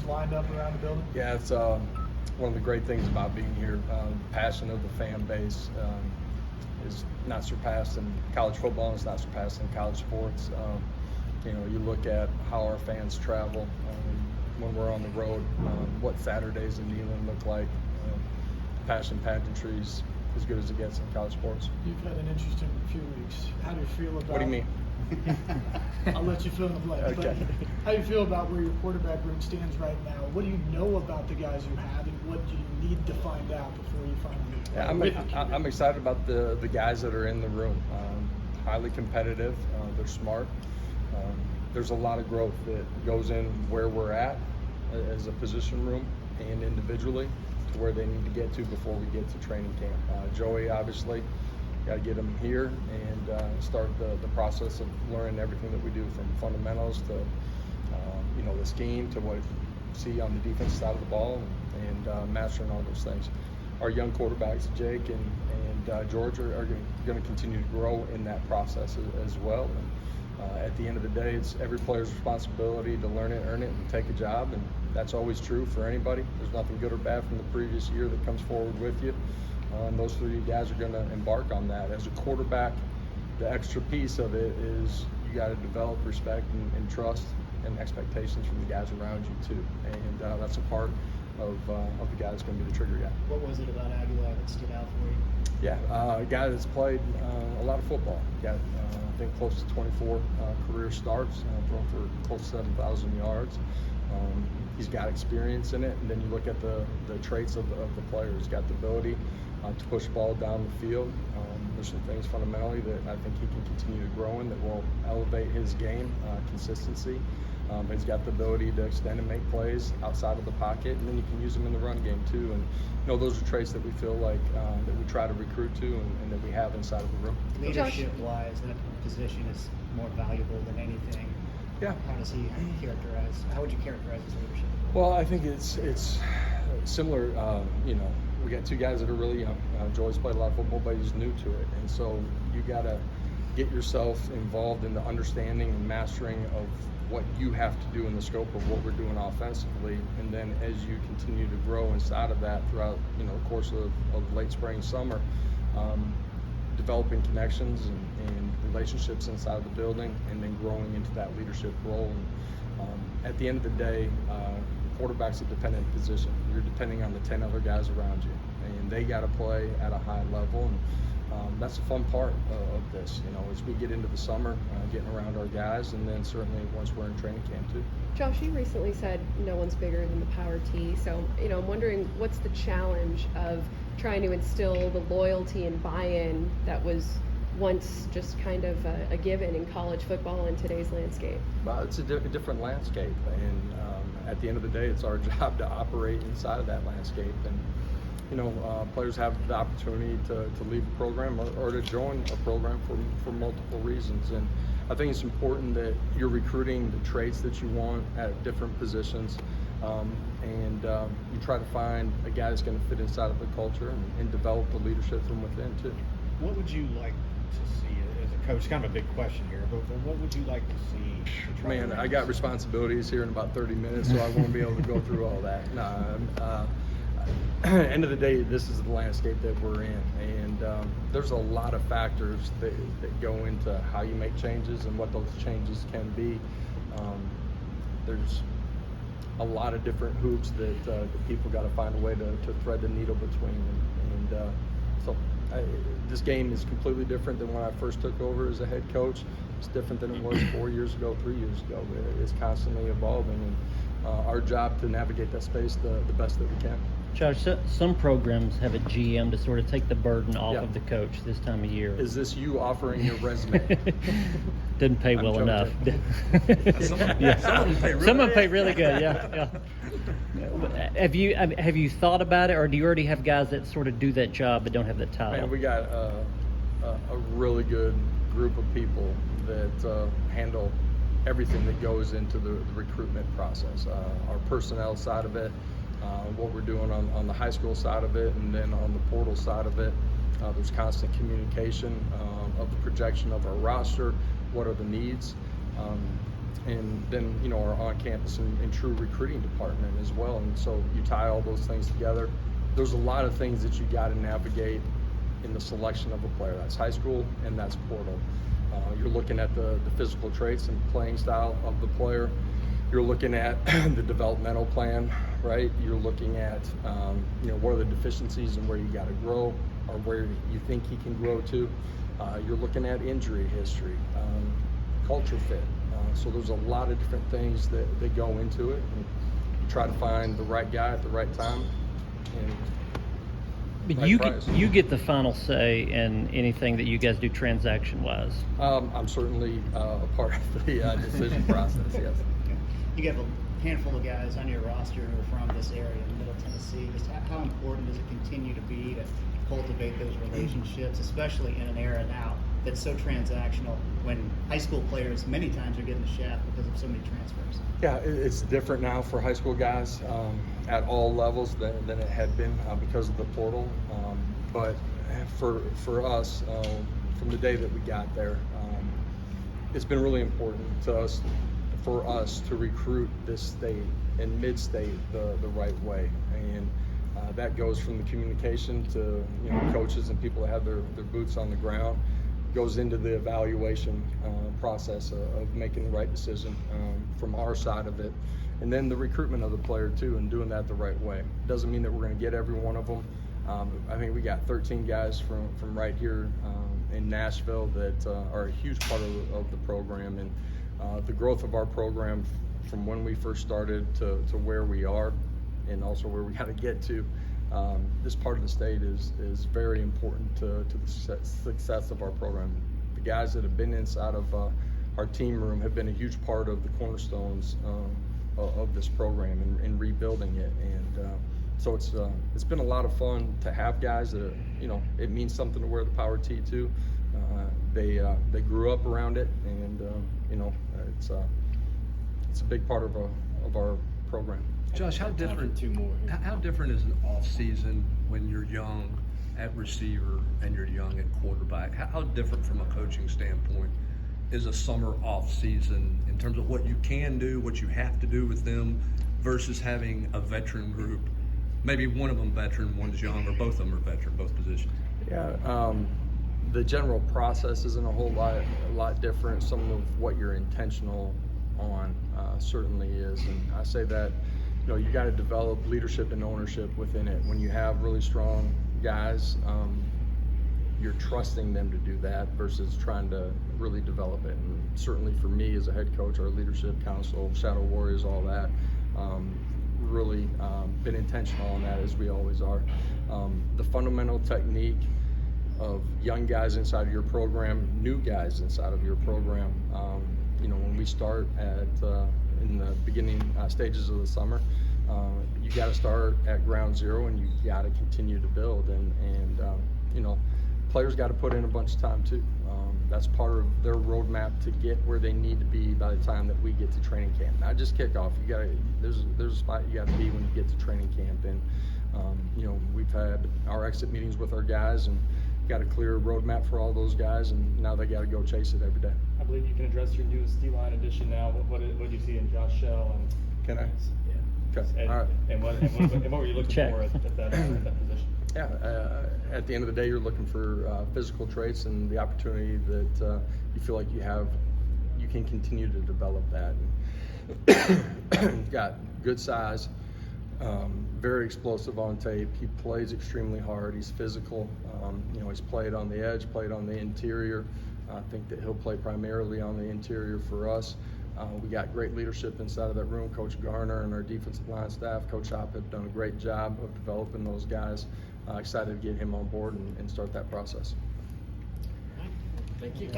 lined up around the building? Yeah, it's one of the great things about being here. Passion of the fan base is not surpassed in college football, and it's not surpassed in college sports. You look at how our fans travel when we're on the road, what Saturdays in Neyland look like. Passion pageantry is as good as it gets in college sports. You've had an interesting few weeks. How do you feel about? What do you mean? I'll let you fill in the blank. Okay. But how do you feel about where your quarterback room stands right now? What do you know about the guys you have, and what do you need to find out before you finally? I'm excited about the guys that are in the room. Highly competitive. They're smart. There's a lot of growth that goes in where we're at as a position room and individually to where they need to get to before we get to training camp. Joey, obviously, got to get him here and start the process of learning everything that we do, from fundamentals to the scheme to what you see on the defensive side of the ball, and mastering all those things. Our young quarterbacks, Jake and George, are going to continue to grow in that process as well. And at the end of the day, it's every player's responsibility to learn it, earn it, and take a job. And that's always true for anybody. There's nothing good or bad from the previous year that comes forward with you. And those three guys are going to embark on that. As a quarterback, the extra piece of it is you got to develop respect and trust and expectations from the guys around you too. And that's a part of the guy that's going to be the trigger guy. What was it about Aguilar that stood out for you? Yeah, a guy that's played a lot of football. Got I think close to 24 career starts, thrown for close to 7,000 yards. He's got experience in it, and then you look at the traits of the player. He's got the ability to push the ball down the field. There's some things fundamentally that I think he can continue to grow in that will elevate his game, consistency. He's got the ability to extend and make plays outside of the pocket, and then you can use him in the run game too. And those are traits that we feel like that we try to recruit to and that we have inside of the room. Leadership-wise, that position is more valuable than anything. Yeah. How does he characterize? How would you characterize his leadership? Well, I think it's similar. We got two guys that are really young. Joey's played a lot of football, but he's new to it, and so you got to get yourself involved in the understanding and mastering of what you have to do in the scope of what we're doing offensively, and then as you continue to grow inside of that throughout the course of late spring, summer, developing connections and relationships inside of the building, and then growing into that leadership role. And at the end of the day, quarterback's a dependent position. You're depending on the 10 other guys around you, and they got to play at a high level. And that's a fun part of this, as we get into the summer, getting around our guys, and then certainly once we're in training camp too. Josh, you recently said no one's bigger than the power T. So, I'm wondering what's the challenge of trying to instill the loyalty and buy-in that was once just kind of a given in college football in today's landscape? Well, it's a different landscape, and at the end of the day, it's our job to operate inside of that landscape. And players have the opportunity to leave a program or to join a program for multiple reasons. And I think it's important that you're recruiting the traits that you want at different positions, and you try to find a guy that's going to fit inside of the culture and develop the leadership from within too. What would you like to see as a coach? Kind of a big question here, but what would you like to see? Man, I got responsibilities here in about 30 minutes, so I won't be able to go through all that. End of the day, this is the landscape that we're in, and there's a lot of factors that go into how you make changes and what those changes can be. There's a lot of different hoops that people got to find a way to thread the needle between, and so this game is completely different than when I first took over as a head coach. It's different than it was 4 years ago, 3 years ago. It's constantly evolving, and our job to navigate that space the best that we can. Josh, some programs have a GM to sort of take the burden off Yeah. of the coach this time of year. Is this you offering your resume? Didn't pay well enough. Yeah. Some of them pay really good. Yeah. Have you thought about it, or do you already have guys that sort of do that job but don't have that title? Man, we got a really good group of people that handle everything that goes into the recruitment process. Our personnel side of it, what we're doing on the high school side of it, and then on the portal side of it. There's constant communication of the projection of our roster, what are the needs. and then, you know, our on-campus and true recruiting department as well. And so you tie all those things together. There's a lot of things that you got to navigate in the selection of a player. That's high school and that's portal. You're looking at the physical traits and playing style of the player. You're looking at the developmental plan, right? You're looking at, you know, what are the deficiencies and where you got to grow or where you think he can grow to. You're looking at injury history, culture fit. So there's a lot of different things that go into it. And you try to find the right guy at the right time. And But right you get the final say in anything that you guys do transaction-wise. I'm certainly a part of the decision process, yes. You have a handful of guys on your roster who are from this area in Middle Tennessee. Just how important does it continue to be to cultivate those relationships, especially in an era now that's so transactional when high school players many times are getting the shaft because of so many transfers? Yeah, it's different now for high school guys at all levels than it had been because of the portal. But for us, from the day that we got there, it's been really important for us to recruit this state and mid-state the right way. And that goes from the communication to, you know, coaches and people that have their boots on the ground. Goes into the evaluation process of making the right decision from our side of it, and then the recruitment of the player too, and doing that the right way. Doesn't mean that we're going to get every one of them. I think we got 13 guys from right here in Nashville that are a huge part of the program, and the growth of our program from when we first started to where we are, and also where we got to get to. This part of the state is very important to the success of our program. The guys that have been inside of our team room have been a huge part of the cornerstones of this program and rebuilding it. And so it's been a lot of fun to have guys that, you know, it means something to wear the Power T too. They grew up around it, and you know, it's a big part of our program. Josh, how different is an off season when you're young at receiver and you're young at quarterback? How different from a coaching standpoint is a summer off season in terms of what you can do, what you have to do with them, versus having a veteran group? Maybe one of them veteran, one's young, or both of them are veteran, both positions. Yeah, the general process isn't a whole lot different. Some of what you're intentional on certainly is, and I say that, you know, you got to develop leadership and ownership within it. When you have really strong guys, you're trusting them to do that versus trying to really develop it. And certainly for me as a head coach, our leadership council, Shadow Warriors, all that, really been intentional on that, as we always are. The fundamental technique of young guys inside of your program, new guys inside of your program. You know, when we start in the beginning stages of the summer, you got to start at ground zero, and you got to continue to build. And you know, players got to put in a bunch of time too. That's part of their roadmap to get where they need to be by the time that we get to training camp. Not just kickoff. You got to there's a spot you got to be when you get to training camp. And you know, we've had our exit meetings with our guys and got a clear roadmap for all those guys, and now they got to go chase it every day. I believe you can address your newest D-line addition now. What do you see in Josh Heupel? Can I? Yeah. Okay. And, All right. and what were you looking Check. for at that position? Yeah, at the end of the day, you're looking for physical traits and the opportunity that you feel like you can continue to develop that. He's got good size, very explosive on tape. He plays extremely hard. He's physical. You know, he's played on the edge, played on the interior. I think that he'll play primarily on the interior for us. We got great leadership inside of that room. Coach Garner and our defensive line staff, Coach Heupel, have done a great job of developing those guys. Excited to get him on board and start that process. Thank you.